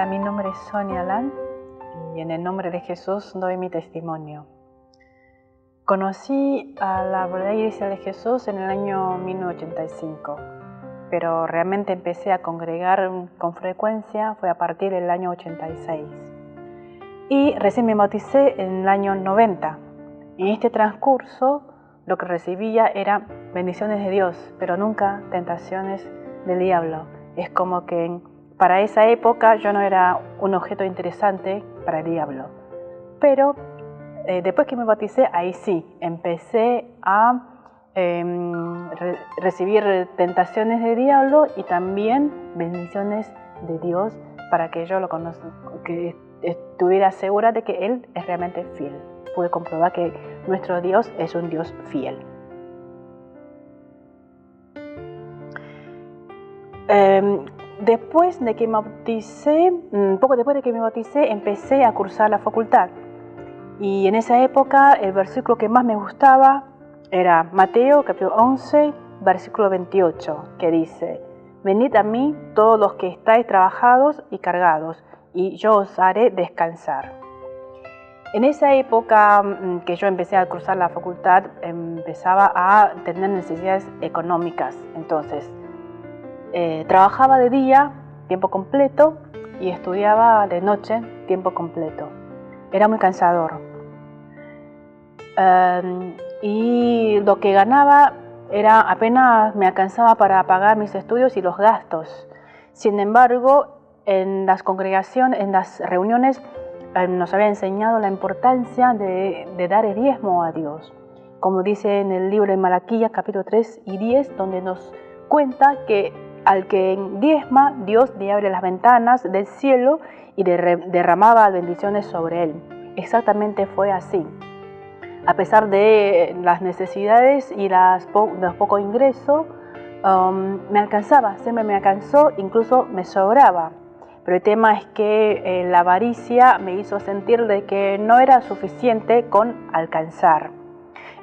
Hola, mi nombre es Sonia Lan y en el nombre de Jesús doy mi testimonio. Conocí a la verdadera Iglesia de Jesús en el año 1985, pero realmente empecé a congregar con frecuencia fue a partir del año 86. Y recién me bauticé en el año 90. En este transcurso lo que recibía eran bendiciones de Dios, pero nunca tentaciones del diablo. Es como que para esa época yo no era un objeto interesante para el diablo. Pero después que me bauticé, ahí sí, empecé a recibir tentaciones del diablo y también bendiciones de Dios para que yo lo conozca, que estuviera segura de que Él es realmente fiel. Pude comprobar que nuestro Dios es un Dios fiel. Después de que me bauticé, poco después de que me bauticé, empecé a cursar la facultad. Y en esa época el versículo que más me gustaba era Mateo capítulo 11, versículo 28, que dice: Venid a mí todos los que estáis trabajados y cargados, y yo os haré descansar. En esa época que yo empecé a cursar la facultad, empezaba a tener necesidades económicas. Entonces, trabajaba de día, tiempo completo, y estudiaba de noche, tiempo completo. Era muy cansador. Y lo que ganaba era apenas me alcanzaba para pagar mis estudios y los gastos. Sin embargo, en las congregaciones, en las reuniones, nos había enseñado la importancia de dar el diezmo a Dios. Como dice en el libro de Malaquías, capítulo 3 y 10, donde nos cuenta que al que diezma, Dios le abre las ventanas del cielo y derramaba bendiciones sobre él. Exactamente fue así. A pesar de las necesidades y los pocos ingresos, me alcanzaba, siempre me alcanzó, incluso me sobraba. Pero el tema es que la avaricia me hizo sentir de que no era suficiente con alcanzar.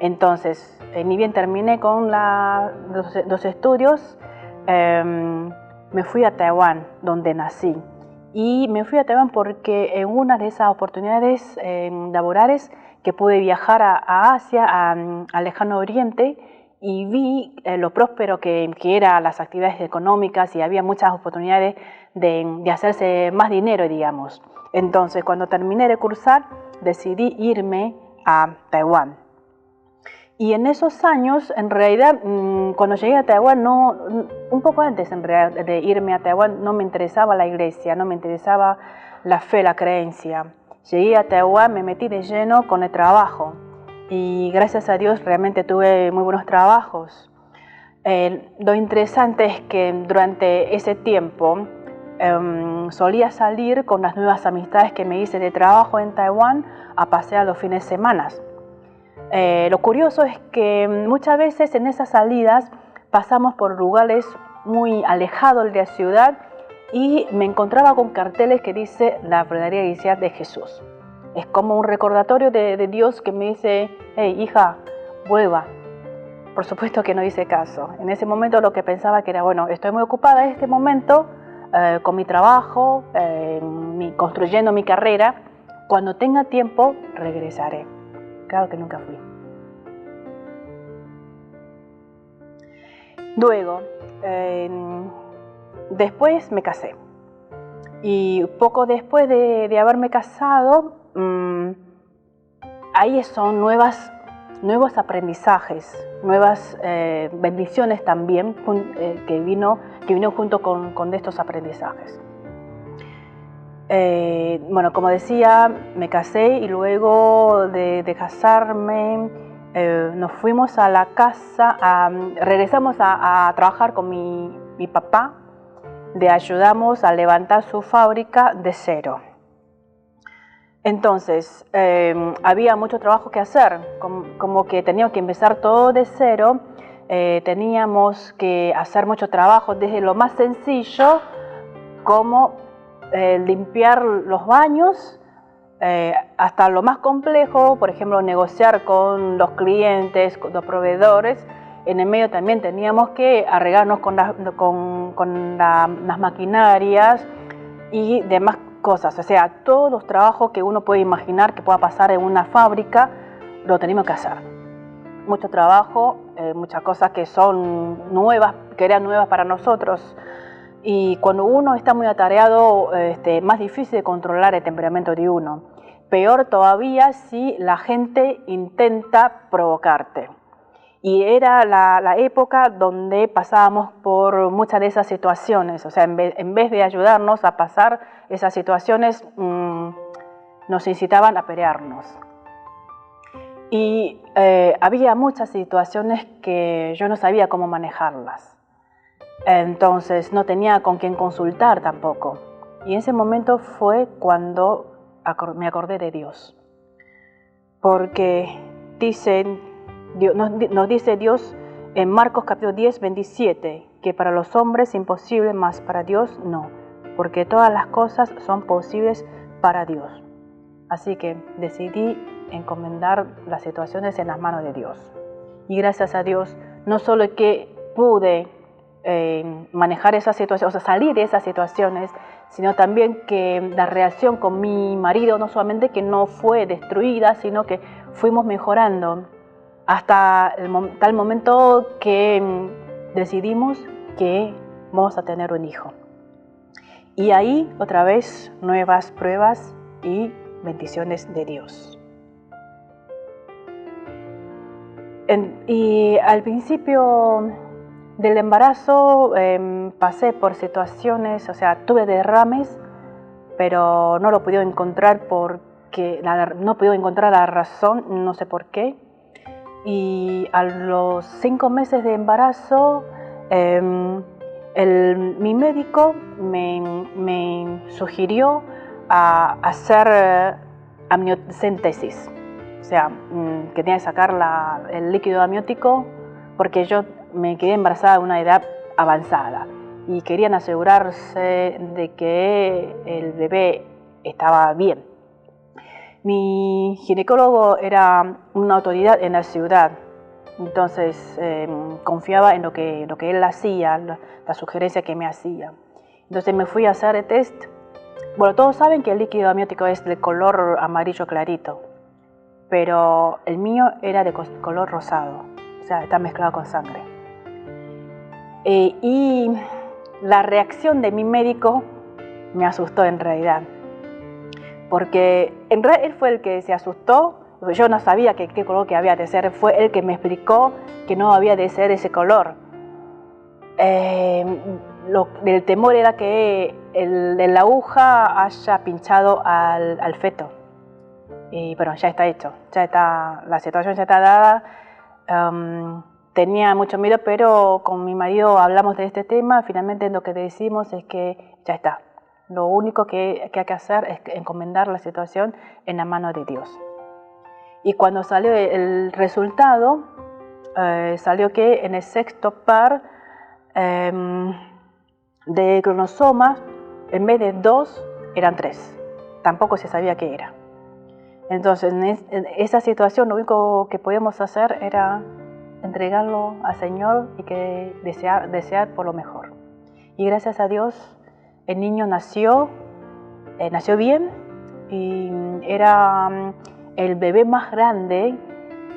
Entonces, ni bien terminé con los estudios, me fui a Taiwán, donde nací. Y me fui a Taiwán porque en una de esas oportunidades laborales que pude viajar a Asia, al lejano oriente, y vi lo próspero que eran las actividades económicas y había muchas oportunidades de hacerse más dinero, digamos. Entonces, cuando terminé de cursar, decidí irme a Taiwán. Y en esos años, en realidad, cuando llegué a Taiwán, un poco antes en realidad de irme a Taiwán, no me interesaba la iglesia, no me interesaba la fe, la creencia. Llegué a Taiwán, me metí de lleno con el trabajo y gracias a Dios realmente tuve muy buenos trabajos. Lo interesante es que durante ese tiempo solía salir con las nuevas amistades que me hice de trabajo en Taiwán a pasear los fines de semana. Lo curioso es que muchas veces en esas salidas pasamos por lugares muy alejados de la ciudad y me encontraba con carteles que dice la verdadera Iglesia de Jesús. Es como un recordatorio de Dios que me dice: hey, hija, vuelva. Por supuesto que no hice caso. En ese momento lo que pensaba que era, bueno, estoy muy ocupada en este momento con mi trabajo, construyendo mi carrera. Cuando tenga tiempo, regresaré. Claro que nunca fui. Luego, después me casé. Y poco después de haberme casado, ahí son nuevos aprendizajes, nuevas bendiciones también que vino junto con estos aprendizajes. Bueno, como decía, me casé y luego de casarme nos fuimos a la casa, regresamos a trabajar con mi papá, le ayudamos a levantar su fábrica de cero. Entonces, había mucho trabajo que hacer, como que teníamos que empezar todo de cero, teníamos que hacer mucho trabajo, desde lo más sencillo como limpiar los baños, hasta lo más complejo, por ejemplo, negociar con los clientes, con los proveedores. En el medio también teníamos que arreglarnos con las maquinarias y demás cosas, o sea, todos los trabajos que uno puede imaginar que pueda pasar en una fábrica, lo tenemos que hacer. Mucho trabajo, muchas cosas que son nuevas, que eran nuevas para nosotros. Y cuando uno está muy atareado, más difícil de controlar el temperamento de uno. Peor todavía si la gente intenta provocarte. Y era la época donde pasábamos por muchas de esas situaciones. O sea, en vez de ayudarnos a pasar esas situaciones, nos incitaban a pelearnos. Y había muchas situaciones que yo no sabía cómo manejarlas. Entonces no tenía con quién consultar tampoco. Y en ese momento fue cuando me acordé de Dios. Porque nos dice Dios en Marcos capítulo 10, 27, que para los hombres es imposible, mas para Dios no, porque todas las cosas son posibles para Dios. Así que decidí encomendar las situaciones en las manos de Dios. Y gracias a Dios, no solo que pude manejar esas situaciones, o sea, salir de esas situaciones, sino también que la relación con mi marido no solamente que no fue destruida, sino que fuimos mejorando hasta tal momento que decidimos que vamos a tener un hijo. Y ahí otra vez nuevas pruebas y bendiciones de Dios. Y al principio del embarazo pasé por situaciones, o sea, tuve derrames, pero no lo pude encontrar porque no pude encontrar la razón, no sé por qué. Y a los 5 meses de embarazo, mi médico me sugirió a hacer amniocentesis, o sea, que tenía que sacar el líquido amniótico porque yo me quedé embarazada a una edad avanzada y querían asegurarse de que el bebé estaba bien. Mi ginecólogo era una autoridad en la ciudad, entonces confiaba en lo que él hacía, la sugerencia que me hacía. Entonces me fui a hacer el test. Bueno, todos saben que el líquido amniótico es de color amarillo clarito, pero el mío era de color rosado, o sea, está mezclado con sangre. Y la reacción de mi médico me asustó en realidad. Porque en realidad él fue el que se asustó, yo no sabía qué color que había de ser, fue él que me explicó que no había de ser ese color. El temor era que la aguja haya pinchado al feto. Y bueno, ya está hecho, la situación ya está dada. Tenía mucho miedo, pero con mi marido hablamos de este tema, finalmente lo que decimos es que ya está. Lo único que hay que hacer es encomendar la situación en la mano de Dios. Y cuando salió el resultado, salió que en el sexto par de cromosomas, en vez de 2, eran 3. Tampoco se sabía qué era. Entonces, en esa situación, lo único que podíamos hacer era entregarlo al Señor y que desear por lo mejor. Y gracias a Dios, el niño nació bien y era el bebé más grande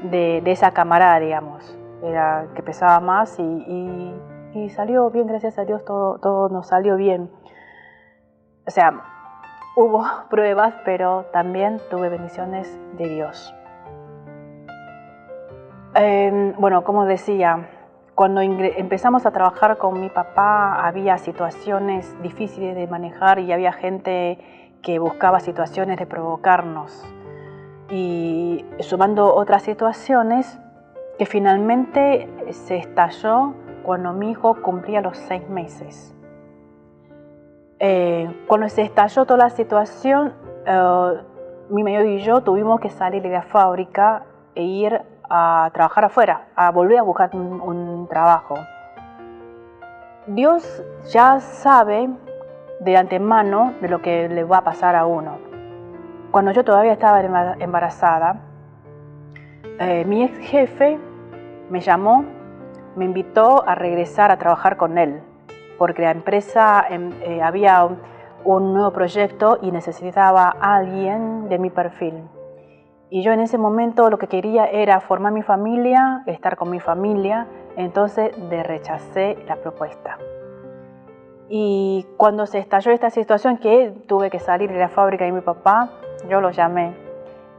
de esa camarada, digamos. Era que pesaba más y salió bien, gracias a Dios, todo nos salió bien. O sea, hubo pruebas, pero también tuve bendiciones de Dios. Bueno, como decía, cuando empezamos a trabajar con mi papá había situaciones difíciles de manejar y había gente que buscaba situaciones de provocarnos. Y sumando otras situaciones que finalmente se estalló cuando mi hijo cumplía los 6 meses. Cuando se estalló toda la situación, mi marido y yo tuvimos que salir de la fábrica e ir a trabajar afuera, a volver a buscar un trabajo. Dios ya sabe de antemano de lo que le va a pasar a uno. Cuando yo todavía estaba embarazada, mi ex jefe me llamó, me invitó a regresar a trabajar con él, porque la empresa había un nuevo proyecto y necesitaba a alguien de mi perfil. Y yo en ese momento lo que quería era formar mi familia, estar con mi familia, entonces rechacé la propuesta. Y cuando se estalló esta situación que tuve que salir de la fábrica de mi papá, yo lo llamé.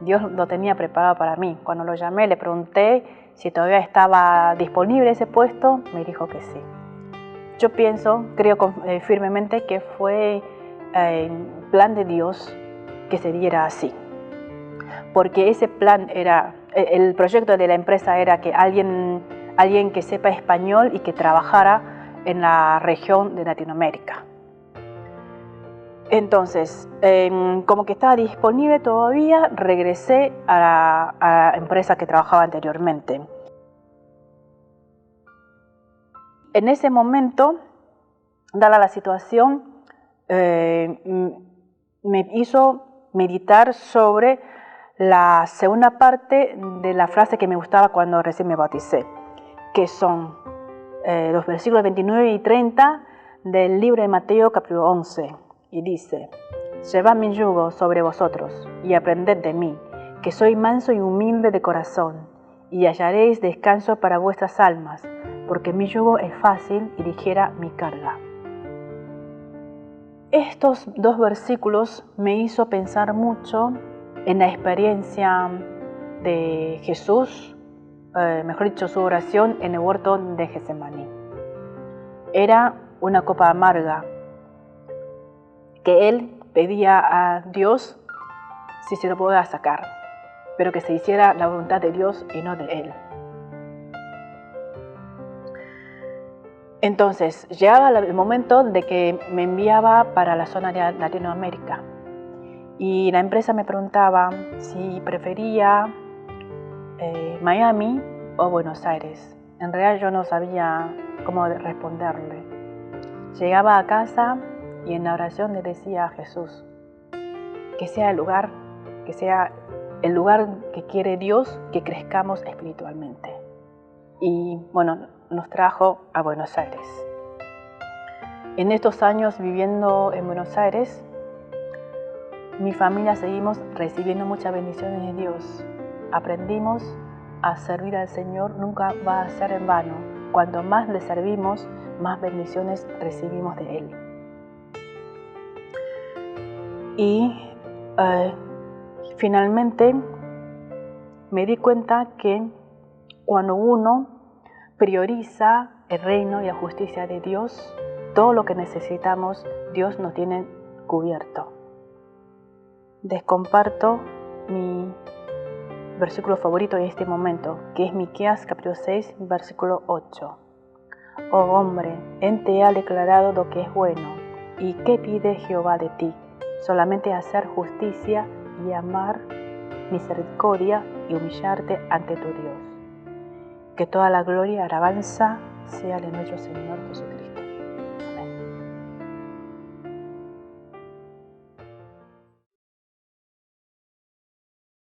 Dios lo tenía preparado para mí. Cuando lo llamé le pregunté si todavía estaba disponible ese puesto, me dijo que sí. Yo creo firmemente que fue plan de Dios que se diera así. Porque ese plan era, el proyecto de la empresa era que alguien que sepa español y que trabajara en la región de Latinoamérica. Entonces, como que estaba disponible todavía, regresé a la empresa que trabajaba anteriormente. En ese momento, dada la situación, me hizo meditar sobre la segunda parte de la frase que me gustaba cuando recién me bauticé, que son los versículos 29 y 30 del libro de Mateo capítulo 11, y dice: «Llevad mi yugo sobre vosotros y aprended de mí, que soy manso y humilde de corazón, y hallaréis descanso para vuestras almas, porque mi yugo es fácil y ligera mi carga». Estos dos versículos me hizo pensar mucho en la experiencia de Jesús, mejor dicho, su oración en el huerto de Getsemaní. Era una copa amarga que él pedía a Dios si se lo podía sacar, pero que se hiciera la voluntad de Dios y no de él. Entonces, llegaba el momento de que me enviaba para la zona de Latinoamérica y la empresa me preguntaba si prefería Miami o Buenos Aires. En realidad yo no sabía cómo responderle. Llegaba a casa y en la oración le decía a Jesús que sea el lugar que quiere Dios, que crezcamos espiritualmente. Y bueno, nos trajo a Buenos Aires. En estos años viviendo en Buenos Aires, mi familia seguimos recibiendo muchas bendiciones de Dios. Aprendimos a servir al Señor, nunca va a ser en vano. Cuanto más le servimos, más bendiciones recibimos de Él. Y finalmente me di cuenta que cuando uno prioriza el reino y la justicia de Dios, todo lo que necesitamos, Dios nos tiene cubierto. Les comparto mi versículo favorito en este momento, que es Miqueas capítulo 6, versículo 8. Oh hombre, él te ha declarado lo que es bueno, ¿y qué pide Jehová de ti? Solamente hacer justicia y amar misericordia y humillarte ante tu Dios. Que toda la gloria y alabanza sea de nuestro Señor Jesucristo.